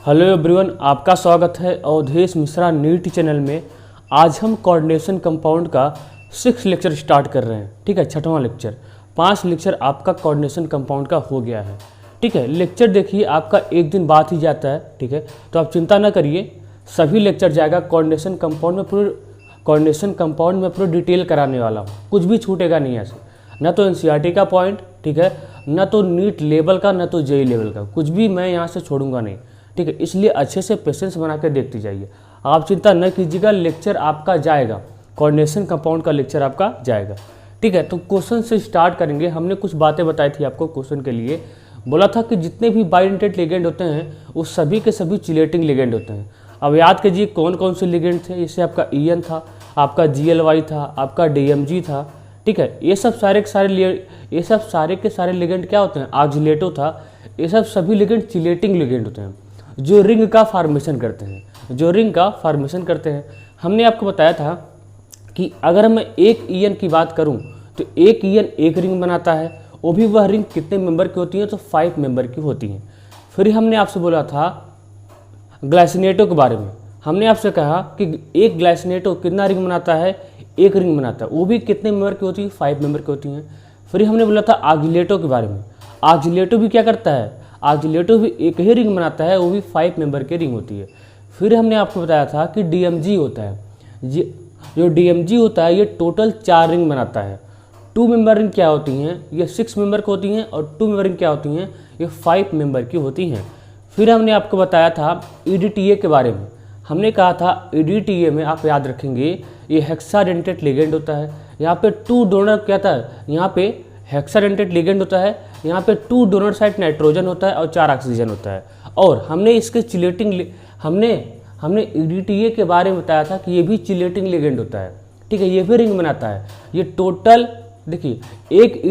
Hello everyone, आपका स्वागत है अवधेश मिश्रा नीट चैनल में। आज हम कोऑर्डिनेशन कंपाउंड का 6 लेक्चर स्टार्ट कर रहे हैं। ठीक है, 6वां लेक्चर। 5 लेक्चर आपका कोऑर्डिनेशन कंपाउंड का हो गया है। ठीक है, लेक्चर देखिए आपका एक दिन बाद ही जाता है। ठीक है, तो आप चिंता ना करिए, सभी लेक्चर जाएगा कोऑर्डिनेशन कंपाउंड में पूरी डिटेल कराने वाला हूँ। कुछ भी छूटेगा नहीं ऐसे, ना तो एनसीईआरटी का पॉइंट, ठीक है, ना तो नीट लेवल का, ना तो जेईई लेवल का, कुछ भी मैं यहाँ से छोड़ूंगा नहीं। ठीक है, इसलिए अच्छे से पेशेंस बना के देखते जाइए। आप चिंता न कीजिएगा, लेक्चर आपका जाएगा, कोऑर्डिनेशन कंपाउंड का लेक्चर आपका जाएगा। ठीक है, तो क्वेश्चन से स्टार्ट करेंगे। हमने कुछ बातें बताई थी आपको क्वेश्चन के लिए। बोला था कि जितने भी बाइडेंटेट लिगेंड होते हैं वो सभी के सभी चिलेटिंग लिगेंड होते हैं। अब याद कीजिए कौन कौन से लिगेंड थे। जैसे आपका EN था, आपका GLY था, आपका DMG था। ठीक है, ये सब सारे के सारे लिगेंड क्या होते हैं? ऑक्जिलेटो था। ये सब सभी लिगेंड चिलेटिंग लिगेंड होते हैं जो रिंग का फॉर्मेशन करते हैं। हमने आपको बताया था कि अगर मैं एक EN की बात करूं तो एक EN एक रिंग बनाता है, वो भी वह रिंग कितने मेंबर की होती है? तो 5 मेंबर की होती हैं। फिर हमने आपसे बोला था ग्लाइसिनेटो के बारे में। हमने आपसे कहा कि एक ग्लाइसिनेटो कितना रिंग बनाता है? एक रिंग बनाता है, वो भी कितने मेंबर की होती है? 5 मेंबर की होती हैं। फिर हमने बोला था ऑक्जिलेटो के बारे में। ऑक्जिलेटो भी क्या करता है? ऑक्जिलेटो भी एक ही रिंग बनाता है, वो भी 5 मेंबर की रिंग होती है। फिर हमने आपको बताया था कि DMG होता है। जो DMG होता है ये टोटल 4 रिंग बनाता है। 2 मेंबर रिंग क्या होती हैं? ये 6 मेंबर की होती हैं, और 2 मेंबर रिंग क्या होती हैं? ये 5 मेंबर की होती हैं। फिर हमने आपको बताया था EDTA के बारे में। हमने कहा था EDTA में आप याद रखेंगे ये हेक्साडेंटेट लिगेंड होता है। यहाँ पे 2 डोनर क्या था? यहाँ पे हेक्साडेंटेट लिगेंड होता है। यहाँ पे 2 डोनर साइड नाइट्रोजन होता है और 4 ऑक्सीजन होता है। और हमने इसके चिलेटिंग हमने EDTA के बारे में बताया था कि ये भी चिलेटिंग लिगेंड होता है। ठीक है, ये भी रिंग बनाता है। ये टोटल देखिए एक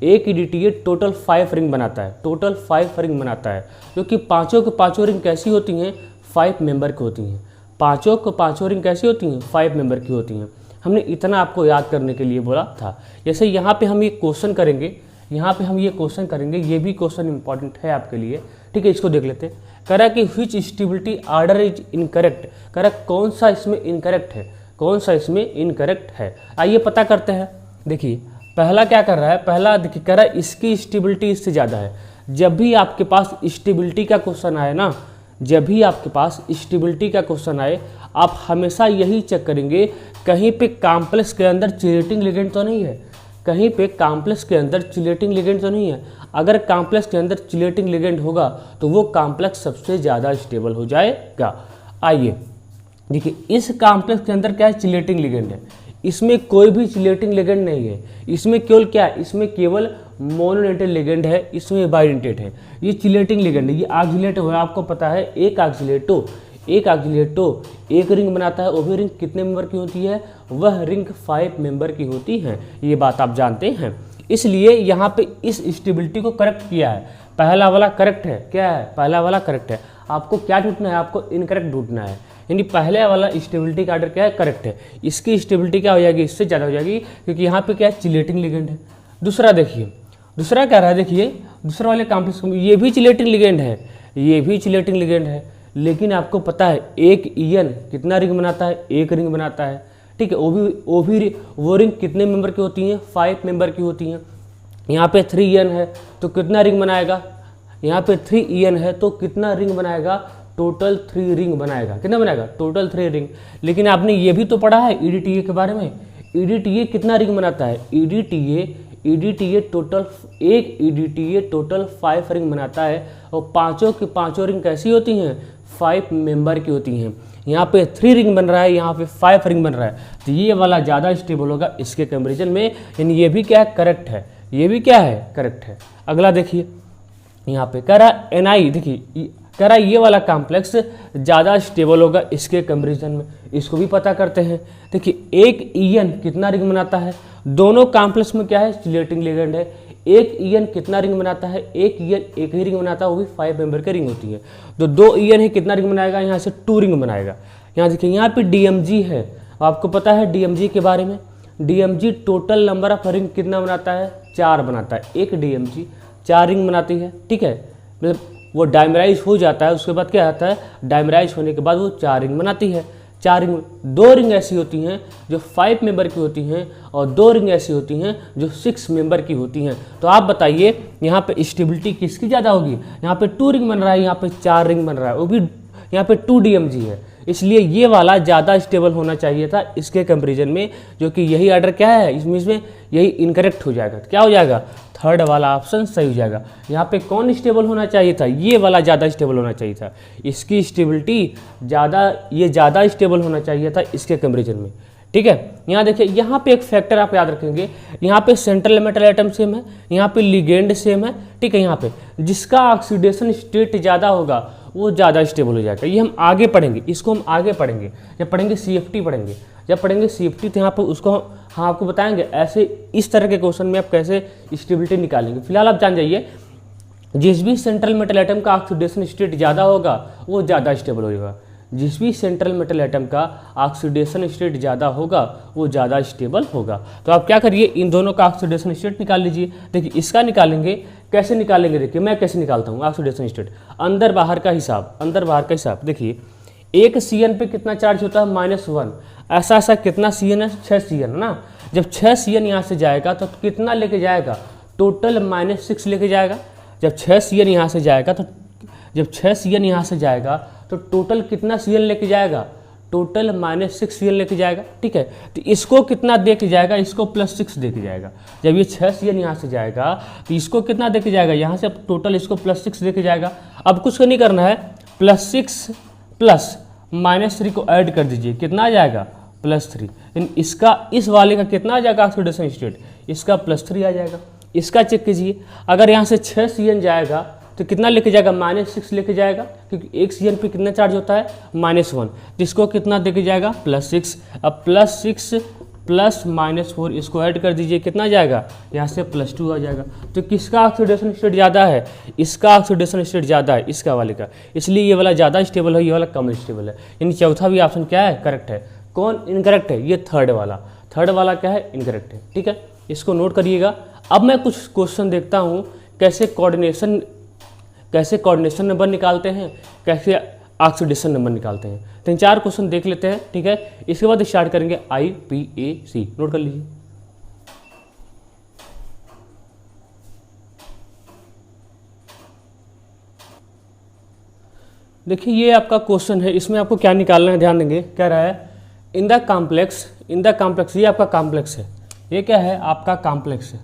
EDTA टोटल 5 रिंग बनाता है, टोटल 5 रिंग बनाता है, क्योंकि पाँचों के पाँचों रिंग कैसी होती हैं? 5 मेंबर की होती हैं। पाँचों के पाँचों रिंग कैसी होती हैं? 5 मेंबर की होती हैं। हमने इतना आपको याद करने के लिए बोला था। जैसे यहाँ पे हम ये क्वेश्चन करेंगे, ये भी क्वेश्चन इंपॉर्टेंट है आपके लिए। ठीक है, इसको देख लेते हैं। कह रहा है कि which stability order is incorrect. कह रहा है कौन सा इसमें इनकरेक्ट है, आइए पता करते हैं। देखिए पहला क्या कर रहा है? पहला देखिए कह रहा है इसकी स्टेबिलिटी इससे ज़्यादा है। जब भी आपके पास स्टेबिलिटी का क्वेश्चन आए ना, आप हमेशा यही चेक करेंगे कहीं पे कॉम्प्लेक्स के अंदर चिलेटिंग लिगेंड तो नहीं है। अगर कॉम्प्लेक्स के अंदर चिलेटिंग लिगेंड होगा तो वो कॉम्प्लेक्स सबसे ज़्यादा स्टेबल हो जाएगा। आइए देखिए, इस कॉम्प्लेक्स के अंदर क्या है? चिलेटिंग लिगेंड है। इसमें कोई भी चिलेटिंग लिगेंड नहीं है। इसमें केवल क्या है? इसमें केवल मोनोडेंटेट लिगेंड है, इसमें बाइडेंटेट है। ये चिलेटिंग लिगेंड है, ये ऑक्जिलेटो है। आपको पता है एक ऑक्जिलेटो एक रिंग बनाता है, वो भी रिंग कितने मेंबर की होती है? वह रिंग 5 मेंबर की होती है। ये बात आप जानते हैं। इसलिए यहाँ पे इस स्टेबिलिटी को करेक्ट किया है। पहला वाला करेक्ट है। क्या है? पहला वाला करेक्ट है। आपको क्या ढूंढना है? आपको इनकरेक्ट ढूंढना है। यानी पहले वाला स्टेबिलिटी का ऑर्डर क्या है? करेक्ट है। इसकी स्टेबिलिटी क्या हो जाएगी? इससे ज़्यादा हो जाएगी, क्योंकि यहाँ पे क्या है? चिलेटिंग लिगेंड है। दूसरा देखिए, दूसरा क्या रहा है? देखिए दूसरा वाले कॉम्प्लेक्स ये भी चिलेटिंग लिगेंड है, लेकिन आपको पता है एक EN कितना रिंग बनाता है? एक रिंग बनाता है। ठीक है, वो रिंग कितने मेंबर की होती हैं? 5 मेंबर की होती हैं। यहाँ पे 3 EN है तो कितना रिंग बनाएगा? यहाँ पे 3 EN है तो कितना रिंग बनाएगा? टोटल 3 रिंग बनाएगा। कितना बनाएगा? Total 3 ring. लेकिन आपने ये भी तो पढ़ा है EDTA के बारे में। EDTA कितना रिंग बनाता है? EDTA टोटल 5 रिंग बनाता है, और पाँचों के पाँचों रिंग कैसी होती हैं? 5 मेंबर की होती हैं। यहाँ पे 3 रिंग बन रहा है, यहाँ पे 5 रिंग बन रहा है, तो ये वाला ज़्यादा स्टेबल होगा इसके कंपेरिजन में। यानी ये भी क्या है? करेक्ट है। ये भी क्या है? करेक्ट है। अगला देखिए, यहाँ पे कह रहा है NI, देखिए कह रहा है ये वाला कॉम्प्लेक्स ज़्यादा स्टेबल होगा इसके कंपेरिजन में। इसको भी पता करते हैं। देखिए एक EN कितना रिंग बनाता है? दोनों कॉम्प्लेक्स में क्या है? चिलेटिंग लिगेंड है। एक EN कितना रिंग बनाता है? एक EN एक ही रिंग बनाता है, वो भी 5 मेंबर की रिंग होती है। तो 2 EN है, कितना रिंग बनाएगा? यहाँ से 2 रिंग बनाएगा। यहाँ देखिए यहाँ पे DMG है। आपको पता है DMG के बारे में। DMG total number of ring कितना बनाता है? 4 बनाता है। एक DMG 4 रिंग बनाती है। ठीक है, मतलब वो डायमराइज हो जाता है, उसके बाद क्या आता है, डायमराइज होने के बाद वो 4 रिंग बनाती है। 4 रिंग, 2 रिंग ऐसी होती हैं जो 5 मेंबर की होती हैं और 2 रिंग ऐसी होती हैं जो 6 मेंबर की होती हैं। तो आप बताइए यहाँ पे स्टेबिलिटी किसकी ज़्यादा होगी? यहाँ पे 2 रिंग बन रहा है, यहाँ पे 4 रिंग बन रहा है, वो भी यहाँ पे 2 DMG है, इसलिए ये वाला ज़्यादा स्टेबल होना चाहिए था इसके कंपेरिजन में, जो कि यही ऑर्डर क्या है इसमें यही इनकरेक्ट हो जाएगा। क्या हो जाएगा? थर्ड वाला ऑप्शन सही हो जाएगा। यहाँ पे कौन स्टेबल होना चाहिए था? ये वाला ज़्यादा स्टेबल होना चाहिए था, इसकी स्टेबिलिटी ज़्यादा स्टेबल होना चाहिए था इसके कंपेरिजन में। ठीक है, यहाँ देखिए, यहाँ पे एक फैक्टर आप याद रखेंगे, यहाँ पे सेंट्रल मेटल एटम सेम है, यहाँ पे लिगेंड सेम है। ठीक है, यहाँ पे जिसका ऑक्सीडेशन स्टेट ज़्यादा होगा वो ज़्यादा स्टेबल हो जाएगा। ये हम आगे पढ़ेंगे, इसको हम आगे पढ़ेंगे, जब पढ़ेंगे CFT पढ़ेंगे, जब पढ़ेंगे CFT तो यहाँ पर उसको हम आपको बताएंगे ऐसे इस तरह के क्वेश्चन में आप कैसे स्टेबिलिटी निकालेंगे। फिलहाल आप जान जाइए, जिस भी सेंट्रल मेटल एटम का ऑक्सीडेशन स्टेट ज़्यादा होगा वो ज़्यादा स्टेबल होगा, जिस भी सेंट्रल मेटल एटम का ऑक्सीडेशन स्टेट ज़्यादा होगा वो ज़्यादा स्टेबल होगा। तो आप क्या करिए, इन दोनों का ऑक्सीडेशन स्टेट निकाल लीजिए। देखिए इसका निकालेंगे, कैसे निकालेंगे? देखिए मैं कैसे निकालता हूँ ऑक्सीडेशन स्टेट, अंदर बाहर का हिसाब, अंदर बाहर का हिसाब। देखिए एक CN पे कितना चार्ज होता है? -1। ऐसा कितना CN है? 6 CN है ना। जब 6 CN यहाँ से जाएगा तो कितना लेके जाएगा? टोटल -6 लेके जाएगा। जब 6 CN यहाँ से जाएगा तो तो टोटल कितना CN लेके जाएगा? टोटल -6 CN लेके जाएगा। ठीक है, तो इसको कितना दे के जाएगा? इसको +6 दे के जाएगा। जब ये 6 CN यहाँ से जाएगा तो इसको कितना दे के जाएगा? यहाँ से टोटल इसको +6 दे के जाएगा। अब कुछ नहीं करना है, +6 प्लस -3 को ऐड कर दीजिए, कितना आ जाएगा? +3। इसका इस वाले का कितना आ जाएगा ऑक्सीडेशन स्टेट? इसका +3 आ जाएगा। इसका चेक कीजिए, अगर यहाँ से 6 CN जाएगा तो कितना लेके जाएगा? -6 लेके जाएगा, क्योंकि एक CN पे कितना चार्ज होता है? -1। जिसको कितना देके जाएगा? +6। अब +6 प्लस -4 इसको ऐड कर दीजिए, कितना जाएगा? यहाँ से +2 आ जाएगा। तो किसका ऑक्सीडेशन स्टेट ज़्यादा है? इसका ऑक्सीडेशन स्टेट ज़्यादा है, इसका वाले का, इसलिए ये वाला ज़्यादा स्टेबल है, ये वाला कम स्टेबल है। यानी चौथा भी ऑप्शन क्या है? करेक्ट है। कौन इनकरेक्ट है? ये थर्ड वाला क्या है? इनकरेक्ट है। ठीक है, इसको नोट करिएगा। अब मैं कुछ क्वेश्चन देखता हूँ कैसे कोऑर्डिनेशन नंबर निकालते हैं, कैसे ऑक्सीडेशन नंबर निकालते हैं। 3-4 क्वेश्चन देख लेते हैं। ठीक है, इसके बाद स्टार्ट करेंगे IPAC। नोट कर लीजिए। देखिए ये आपका क्वेश्चन है, इसमें आपको क्या निकालना है, ध्यान देंगे। कह रहा है इन द कॉम्प्लेक्स, ये आपका कॉम्प्लेक्स है। ये क्या है? आपका कॉम्प्लेक्स है,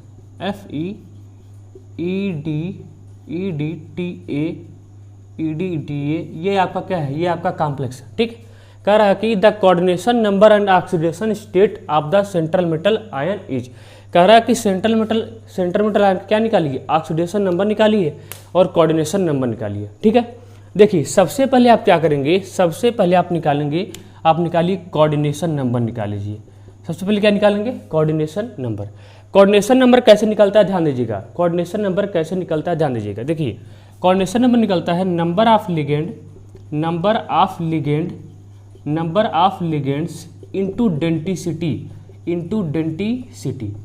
FEEDTA, ये आपका क्या है? ये आपका कॉम्प्लेक्स है। ठीक, कह रहा है कि the coordination number and oxidation state of the central metal ion is. कह रहा है कि सेंट्रल मेटल आयन क्या निकालिए? ऑक्सीडेशन नंबर निकालिए और कोऑर्डिनेशन नंबर निकालिए। ठीक है, देखिए सबसे पहले आप क्या करेंगे? सबसे पहले आप निकालिए कोऑर्डिनेशन नंबर निकाल लीजिए। सबसे पहले क्या निकालेंगे? Coordination number. कोऑर्डिनेशन नंबर कैसे निकलता है? ध्यान दीजिएगा। कोऑर्डिनेशन नंबर कैसे निकलता है? ध्यान दीजिएगा। देखिए कोऑर्डिनेशन नंबर निकलता है number of ligands into denticity,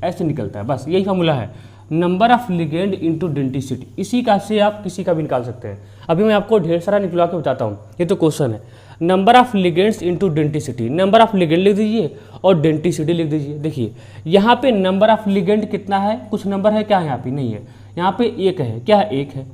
ऐसे निकलता है। बस यही फॉर्मूला है, number of ligand into denticity. इसी का से आप किसी का भी निकाल सकते हैं। अभी मैं आपको ढेर सारा निकलवा के बताता हूँ, ये तो क्वेश्चन है। Number of ligands into denticity, number of ligand लिख दीजिए और डेंटिसिटी लिख दीजिए। देखिए यहाँ पे नंबर ऑफ लिगेंड कितना है? कुछ नंबर है क्या? यहाँ पे नहीं है, यहाँ पे 1 है। क्या है? 1 है।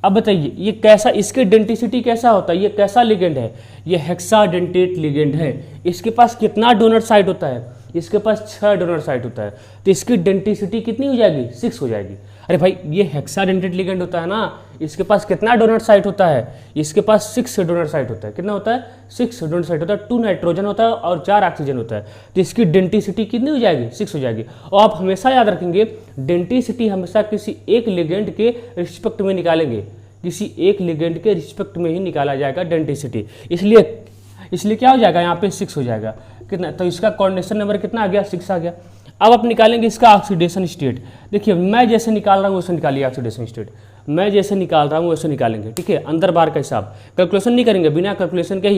अब बताइए ये कैसा, इसके डेंटिसिटी कैसा होता है? ये कैसा लिगेंड है? ये हेक्साडेंटेट लिगेंड है। इसके पास कितना डोनर साइट होता है? इसके पास 6 डोनर साइट होता है। तो इसकी डेंटिसिटी कितनी हो जाएगी? 6 हो जाएगी। अरे भाई ये हेक्साडेंटेट लिगेंड होता है ना, इसके पास कितना डोनर साइट होता है? इसके पास 6 डोनर साइट होता है। कितना होता है? 6 डोनर साइट होता है। 2 नाइट्रोजन होता है और 4 ऑक्सीजन होता है। तो इसकी डेंटिसिटी कितनी हो जाएगी? 6 हो जाएगी। और आप हमेशा याद रखेंगे डेंटिसिटी हमेशा किसी एक लिगेंड के रिस्पेक्ट में निकालेंगे, किसी एक लिगेंड के रिस्पेक्ट में ही निकाला जाएगा डेंटिसिटी। इसलिए क्या हो जाएगा? यहाँ पे 6 हो जाएगा। कितना? तो इसका कोऑर्डिनेशन नंबर कितना आ गया? 6 आ गया। अब आप निकालेंगे इसका ऑक्सीडेशन स्टेट। देखिए मैं जैसे निकाल रहा हूँ वैसे निकालिए ऑक्सीडेशन स्टेट, मैं जैसे निकाल रहा हूँ वैसे निकालेंगे। ठीक है, अंदर बाहर का हिसाब, कैलकुलेशन नहीं करेंगे, बिना कैलकुलेशन के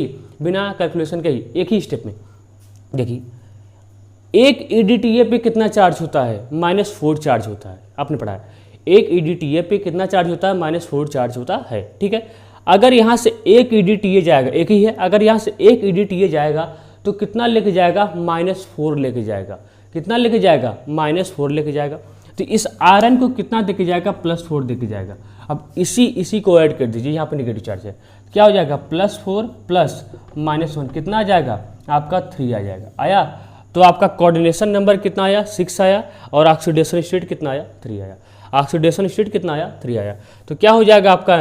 ही एक ही स्टेप में। देखिए एक EDTA पे कितना चार्ज होता है? -4 चार्ज होता है, आपने पढ़ा है। एक EDTA पे कितना चार्ज होता है, -4 चार्ज होता है। ठीक है, अगर यहाँ से एक EDTA जाएगा, एक ही है, अगर यहाँ से एक EDTA जाएगा तो कितना लेके जाएगा, -4 लेके जाएगा। कितना लेके जाएगा, -4 लेके जाएगा। तो इस आयरन को कितना देके जाएगा, +4 देके जाएगा। अब इसी को ऐड कर दीजिए, यहाँ पे नेगेटिव चार्ज है, क्या हो जाएगा, +4 प्लस -1 कितना आ जाएगा, आपका 3 आ जाएगा। आया, तो आपका कोऑर्डिनेशन नंबर कितना आया, 6 आया, और ऑक्सीडेशन स्टेट कितना आया, 3 आया। ऑक्सीडेशन स्टेट कितना आया, 3 आया। तो क्या हो जाएगा आपका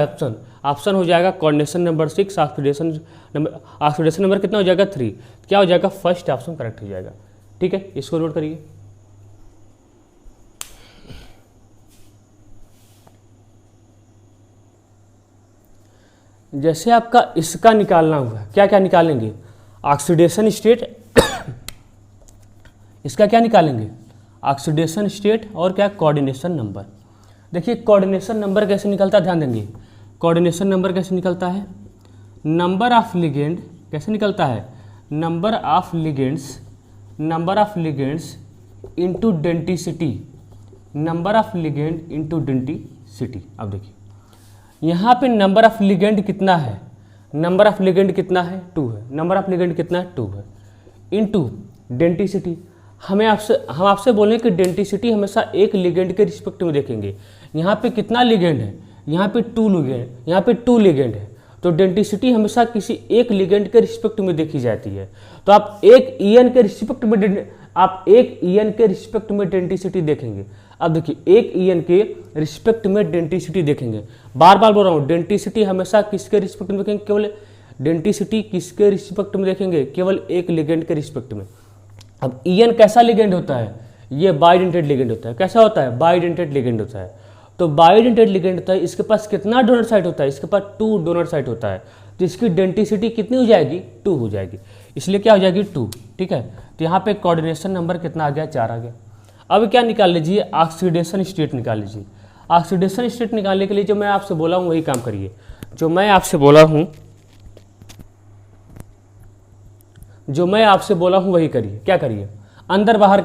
ऑप्शन हो जाएगा कोऑर्डिनेशन नंबर 6, ऑक्सीडेशन नंबर कितना हो जाएगा, 3। क्या हो जाएगा, फर्स्ट ऑप्शन करेक्ट हो जाएगा। ठीक है, इसको नोट करिए। जैसे आपका इसका निकालना हुआ, क्या क्या निकालेंगे, ऑक्सीडेशन स्टेट इसका क्या निकालेंगे, ऑक्सीडेशन स्टेट और क्या, कोऑर्डिनेशन नंबर। देखिए कोऑर्डिनेशन नंबर कैसे निकलता है, ध्यान देंगे। कोऑर्डिनेशन नंबर कैसे निकलता है, नंबर ऑफ लिगेंड कैसे निकलता है, number of ligands into density, number of ligand into density. अब देखिए यहाँ पे नंबर ऑफ लिगेंड कितना है, नंबर ऑफ लिगेंड कितना है, 2 है। नंबर ऑफ लिगेंड कितना है, 2 है, इनटू डेंसिटी। हम आपसे बोलें कि डेंसिटी हमेशा एक लिगेंड के रिस्पेक्ट में देखेंगे। यहाँ पे कितना लिगेंड है, यहाँ पे 2 लिगेंड, यहाँ पे 2 लिगेंड है, तो डेंसिटी हमेशा किसी एक लिगेंड के रिस्पेक्ट में देखी जाती है। तो आप एक ईएन के रिस्पेक्ट में डेंसिटी देखेंगे। अब देखिए एक ईएन के रिस्पेक्ट में डेंसिटी देखेंगे, बार बार बोल रहा हूँ, डेंसिटी हमेशा किसके रिस्पेक्ट में देखेंगे, केवल डेंसिटी किसके रिस्पेक्ट में देखेंगे, केवल एक लिगेंड के रिस्पेक्ट में। अब ईएन कैसा लिगेंड होता है, ये बाइडेंटेड लिगेंड होता है। कैसा होता है, बाइडेंटेड लिगेंड होता है। तो बाइडेंटेड लिगेंड होता है, इसके पास कितना डोनर साइट होता है, इसके पास 2 डोनर साइट होता है। तो इसकी डेंसिटी कितनी हो जाएगी, 2 हो जाएगी, इसलिए क्या हो जाएगी, 2। ठीक है, तो यहाँ पे कोऑर्डिनेशन नंबर कितना आ गया, 4 आ गया। अब क्या निकाल लीजिए, ऑक्सीडेशन स्टेट निकाल लीजिए। ऑक्सीडेशन स्टेट निकालने के लिए जो मैं आपसे बोला हूँ वही काम करिए, जो मैं आपसे बोला हूँ वही करिए। क्या करिए, अंदर बाहर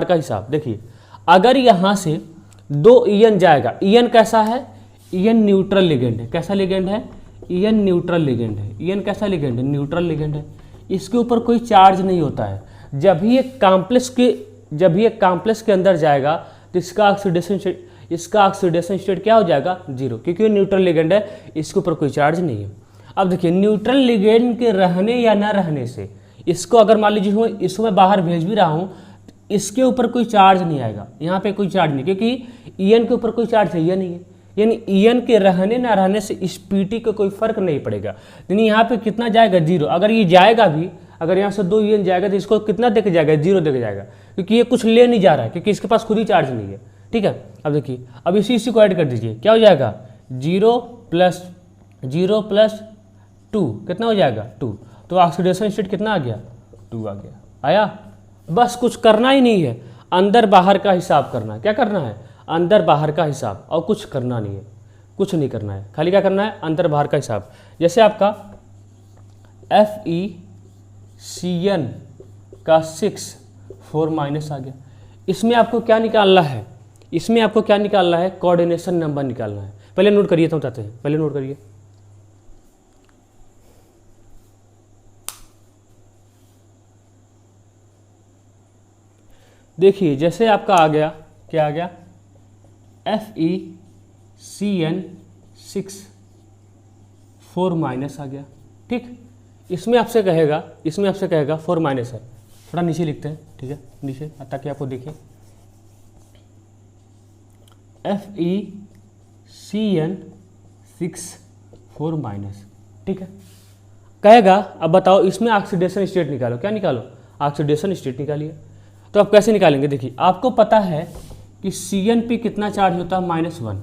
का हिसाब। देखिए अगर यहाँ से 2 ईएन जाएगा, ईएन कैसा है, ईएन न्यूट्रल लिगेंड है। कैसा लिगेंड है, ईएन न्यूट्रल लिगेंड है। ईएन कैसा लिगेंड है, न्यूट्रल लिगेंड है। इसके ऊपर कोई चार्ज नहीं होता है। जब भी एक कॉम्प्लेक्स के अंदर जाएगा तो इसका ऑक्सीडेशन स्टेट क्या हो जाएगा, 0, क्योंकि ये न्यूट्रल लिगेंड है, इसके ऊपर कोई चार्ज नहीं है। अब देखिए न्यूट्रल लिगेंड के रहने या ना रहने से, इसको अगर मान लीजिए इसको मैं बाहर भेज भी रहा हूँ, इसके ऊपर कोई चार्ज नहीं आएगा, यहाँ पे कोई चार्ज नहीं, क्योंकि ईएन के ऊपर कोई चार्ज है, ये नहीं है। यानी ईएन के रहने ना रहने से इस पीटी को कोई फर्क नहीं पड़ेगा। यानी यहाँ पे कितना जाएगा, 0। अगर ये जाएगा भी, अगर यहाँ से 2 ईएन जाएगा तो इसको कितना देके जाएगा, 0 देके जाएगा, क्योंकि ये कुछ ले नहीं जा रहा है, क्योंकि इसके पास खुद ही चार्ज नहीं है। ठीक है, अब देखिए, अब इसी को ऐड कर दीजिए, क्या हो जाएगा, 0 + 2 कितना हो जाएगा, 2। तो ऑक्सीडेशन स्टेट कितना आ गया, 2 आ गया। आया, बस कुछ करना ही नहीं है, अंदर बाहर का हिसाब करना है। क्या करना है, अंदर बाहर का हिसाब, और कुछ करना नहीं है, कुछ नहीं करना है, खाली क्या करना है, अंदर बाहर का हिसाब। जैसे आपका FeCN का 6 4- आ गया। इसमें आपको क्या निकालना है, कोऑर्डिनेशन नंबर निकालना है। पहले नोट करिए, तो बताते हैं, पहले नोट करिए। देखिए जैसे आपका आ गया, क्या आ गया, FeCN 6 4- आ गया। ठीक, इसमें आपसे कहेगा 4- है, थोड़ा नीचे लिखते हैं। ठीक है, नीचे, ताकि आपको दिखे, FeCN 6 4-। ठीक है, कहेगा अब बताओ इसमें ऑक्सीडेशन स्टेट निकालो। क्या निकालो, ऑक्सीडेशन स्टेट निकालिए। तो आप कैसे निकालेंगे, देखिए आपको पता है कि Cn पे कितना चार्ज होता है, -1।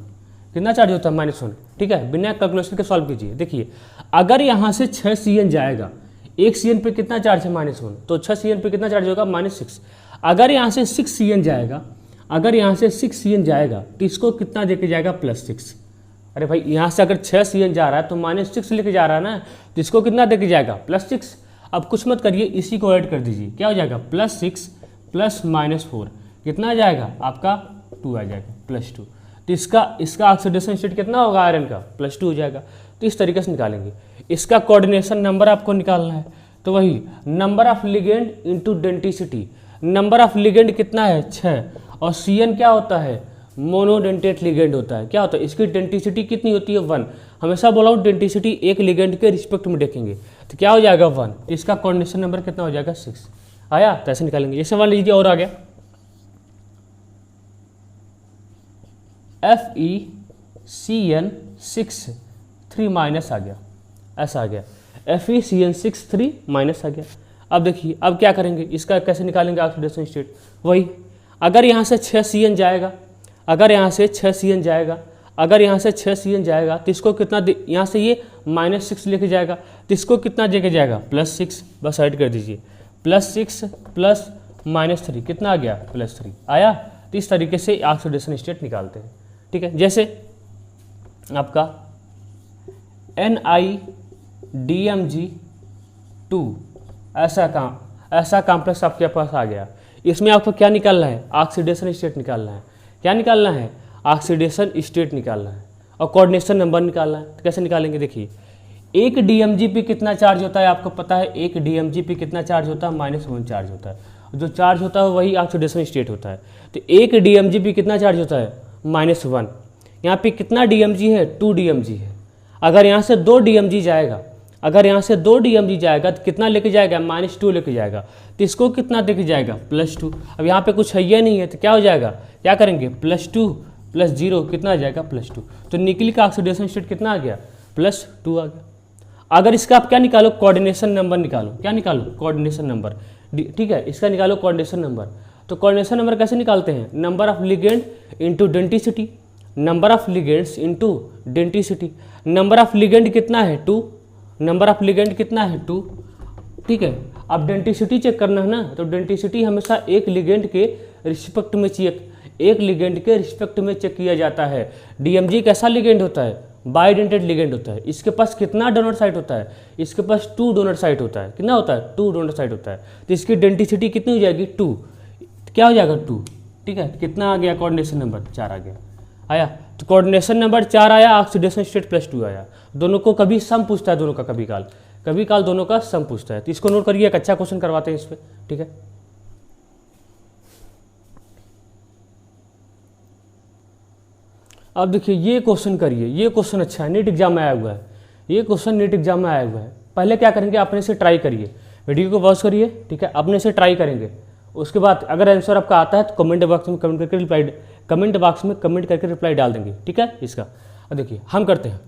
कितना चार्ज होता है, -1। ठीक है, बिना कैलकुलेशन के सॉल्व कीजिए। देखिए अगर यहाँ से 6 Cn जाएगा, एक Cn पे कितना चार्ज है, -1, तो 6 Cn पे कितना चार्ज होगा, -6। अगर यहाँ से 6 Cn जाएगा, तो इसको कितना देके जाएगा, +6। अरे भाई यहाँ से अगर 6 Cn जा रहा है तो -6 लेके जा रहा है ना, तो इसको कितना देके जाएगा, +6। अब कुछ मत करिए, इसी को ऐड कर दीजिए, क्या हो जाएगा, +6 + -4 कितना आ जाएगा आपका, 2 आ जाएगा, +2। तो इसका ऑक्सीडेशन स्टेट कितना होगा आयरन का, +2 हो जाएगा। तो इस तरीके से निकालेंगे। इसका कोऑर्डिनेशन नंबर आपको निकालना है, तो वही number of ligand into denticity. Number of ligand कितना है, 6, और CN क्या होता है, मोनोडेंटेट लिगेंड होता है। क्या होता है, इसकी डेंटिसिटी कितनी होती है, 1। हमेशा बोला हूँ डेंटिसिटी एक लिगेंड के रिस्पेक्ट में देखेंगे, तो क्या हो जाएगा 1। इसका कोऑर्डिनेशन नंबर कितना हो जाएगा, 6 आया। तो ऐसे निकालेंगे। ये सवाल लीजिए और आ गया, FeCN6 3 माइनस आ गया, ऐसा आ गया, FeCN6 3 माइनस आ गया। अब देखिए अब क्या करेंगे, इसका कैसे निकालेंगे ऑक्सीडेशन स्टेट। वही अगर यहाँ से 6 CN जाएगा, अगर यहाँ से 6 CN जाएगा, अगर यहाँ से 6 CN जाएगा तो इसको कितना, यहाँ से ये -6 लेके जाएगा, तो इसको कितना देके जाएगा, +6। बस ऐड कर दीजिए, +6 प्लस -3 कितना आ गया, +3 आया। तो इस तरीके से ऑक्सीडेशन स्टेट निकालते हैं। ठीक है, जैसे आपका NiDMg2 ऐसा कॉम्प्लेक्स आपके पास आ गया। इसमें आपको क्या निकालना है, ऑक्सीडेशन स्टेट निकालना है। क्या निकालना है, ऑक्सीडेशन स्टेट निकालना है, और कोऑर्डिनेशन नंबर निकालना है। तो कैसे निकालेंगे, देखिए एक DMg पे कितना चार्ज होता है आपको पता है, एक DMg पे कितना चार्ज होता है, -1 चार्ज होता है। जो चार्ज होता है वही ऑक्सीडेशन स्टेट होता है। तो एक DMg पे कितना चार्ज होता है, -1। यहाँ पे कितना DMg है, 2 DMg है। अगर यहाँ से 2 DMg जाएगा, अगर यहाँ से 2 DMg जाएगा तो कितना लेके जाएगा, -2 लेके जाएगा। तो इसको कितना लेके जाएगा, +2। अब यहाँ पे कुछ है ही नहीं है, तो क्या हो जाएगा, क्या करेंगे, +2 + 0 कितना आ जाएगा, +2। तो निकल का ऑक्सीडेशन स्टेट कितना आ गया, +2 आ गया। अगर इसका आप क्या निकालो, कोऑर्डिनेशन नंबर निकालो। क्या निकालो, कोऑर्डिनेशन नंबर। ठीक है, इसका निकालो कोऑर्डिनेशन नंबर। तो कोऑर्डिनेशन नंबर कैसे निकालते हैं, number of ligand into denticity, number of ligands into denticity. Number of ligand कितना है, 2, नंबर ऑफ लिगेंड कितना है, 2। ठीक है, अब डेंटिसिटी चेक करना है ना, तो डेंटिसिटी हमेशा एक लिगेंड के रिस्पेक्ट में चेक किया जाता है। DMg कैसा लिगेंड होता है, बाइडेंटेड लिगेंड होता है। इसके पास कितना डोनर साइट होता है, इसके पास 2 डोनर साइट होता है। कितना होता है, 2 डोनर साइट होता है। तो इसकी डेंटिसिटी कितनी हो जाएगी, 2। क्या हो जाएगा, 2। ठीक है, कितना आ गया, कोऑर्डिनेशन नंबर 4 आ गया, आया। तो कोऑर्डिनेशन नंबर 4 आया, ऑक्सीडेशन स्टेट +2 आया। दोनों को कभी सम पूछता है, दोनों का कभी काल दोनों का सम पूछता है। तो इसको नोट करिए, एक अच्छा क्वेश्चन करवाते हैं इस पर। ठीक है, अब देखिए ये क्वेश्चन करिए, ये क्वेश्चन अच्छा है, नीट एग्जाम में आया हुआ है। ये क्वेश्चन नीट एग्जाम में आया हुआ है। पहले क्या करेंगे, अपने से ट्राई करिए, वीडियो को वॉच करिए। ठीक है, अपने से ट्राई करेंगे। उसके बाद अगर आंसर आपका आता है तो कमेंट बॉक्स में कमेंट करके रिप्लाई डाल देंगे। ठीक है, इसका अब देखिए हम करते हैं।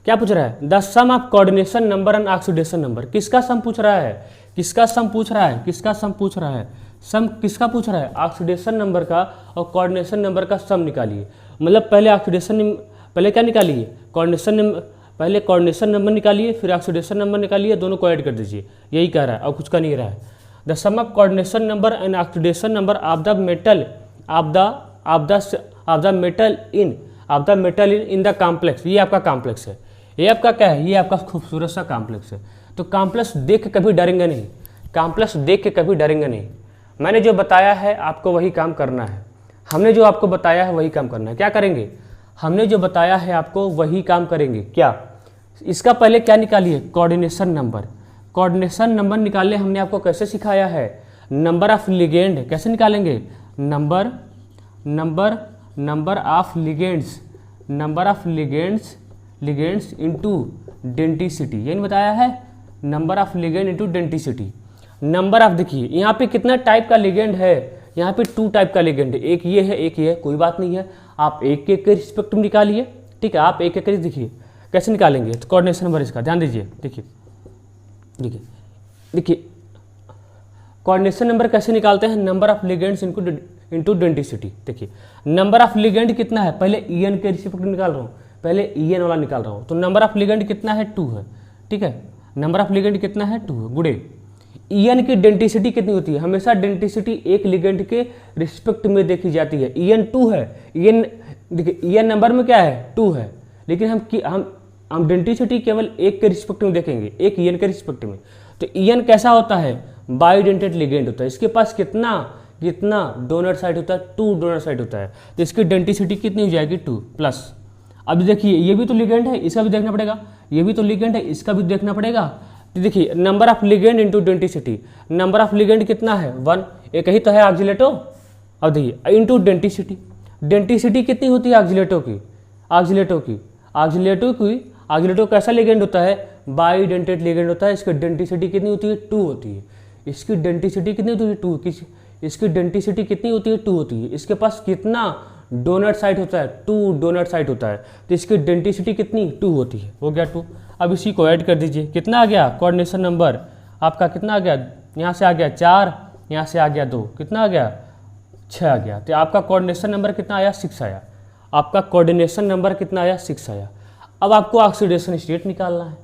क्या पूछ रहा है, the sum of coordination number and oxidation number. किसका सम पूछ रहा है, किसका सम पूछ रहा है, किसका सम पूछ रहा है, सम किसका पूछ रहा है, ऑक्सीडेशन नंबर का और कोऑर्डिनेशन नंबर का सम निकालिए। मतलब पहले क्या निकालिए, पहले कोऑर्डिनेशन नंबर निकालिए, फिर ऑक्सीडेशन नंबर निकालिए, दोनों को ऐड कर दीजिए। यही कह रहा है और कुछ का नहीं रहा है। The sum of coordination number and oxidation number of the metal in the complex. ये आपका कॉम्प्लेक्स है, ये आपका क्या है, ये आपका खूबसूरत सा कॉम्प्लेक्स है। तो कॉम्प्लेक्स देख के कभी डरेंगे नहीं, कॉम्प्लेक्स देख के कभी डरेंगे नहीं। मैंने जो बताया है आपको वही काम करना है, हमने जो आपको बताया है वही काम करना है। क्या करेंगे, हमने जो बताया है आपको वही काम करेंगे। क्या, इसका पहले क्या निकालिए, कोऑर्डिनेशन नंबर। कोऑर्डिनेशन नंबर निकालने हमने आपको कैसे सिखाया है, नंबर ऑफ लिगेंड कैसे निकालेंगे, number of ligands into denticity. ये नहीं बताया है, number of ligand into denticity. Number of, देखिए यहाँ पे कितना टाइप का लिगेंड है, यहाँ पे 2 टाइप का लिगेंड है, एक ये है एक ये है। कोई बात नहीं है, आप एक एक के रिस्पेक्ट में निकालिए। ठीक है, आप एक एक देखिए कैसे निकालेंगे। तो कोऑर्डिनेशन नंबर इसका ध्यान दीजिए, देखिए कोऑर्डिनेशन नंबर कैसे निकालते हैं, number of ligands into denticity. देखिए नंबर ऑफ लिगेंड कितना है, पहले EN के रिस्पेक्ट में निकाल रहा हूँ, पहले EN वाला निकाल रहा हूँ। तो नंबर ऑफ लिगेंड कितना है, 2 है। ठीक है, नंबर ऑफ लिगेंड कितना है, 2 है। गुडे EN की डेंटिसिटी कितनी होती है, हमेशा डेंटिसिटी एक लिगेंड के रिस्पेक्ट में देखी जाती है। EN 2 है, देखिए EN नंबर में क्या है, 2 है, लेकिन हम डेंटिसिटी केवल एक के रिस्पेक्ट में देखेंगे, एक EN के रिस्पेक्ट में। तो EN कैसा होता है, बाइडेंटेड लिगेंड होता है। इसके पास कितना कितना डोनर साइड होता है, 2 डोनर साइड होता है, तो इसकी डेंसिटी कितनी हो जाएगी 2 प्लस। अब देखिए ये भी तो लिगेंड है, इसका भी देखना पड़ेगा, ये भी तो लिगेंड है, इसका भी देखना पड़ेगा। तो देखिए number of ligand into denticity, number of ligand कितना है 1, एक ही तो है ऑक्जिलेटो। अब देखिए इंटू डेंसिटी, डेंसिटी कितनी होती है ऑक्जिलेटो कैसा लिगेंड होता है, बाइडेंटेड लिगेंड होता है। इसकी डेंसिटी कितनी होती है 2 होती है। इसकी डेंसिटी कितनी होती है 2, इसकी डेंसिटी कितनी होती है 2 होती है। इसके पास कितना डोनट साइट होता है 2 डोनट साइट होता है, तो इसकी डेंसिटी कितनी 2 होती है, हो गया 2। अब इसी को ऐड कर दीजिए, कितना आ गया कोऑर्डिनेशन नंबर आपका, कितना आ गया, यहाँ से आ गया 4, यहाँ से आ गया 2, कितना आ गया 6 आ गया। तो आपका कोऑर्डिनेशन नंबर कितना आया 6 आया, आपका कोऑर्डिनेशन नंबर कितना आया 6 आया। अब आपको ऑक्सीडेशन स्टेट निकालना है।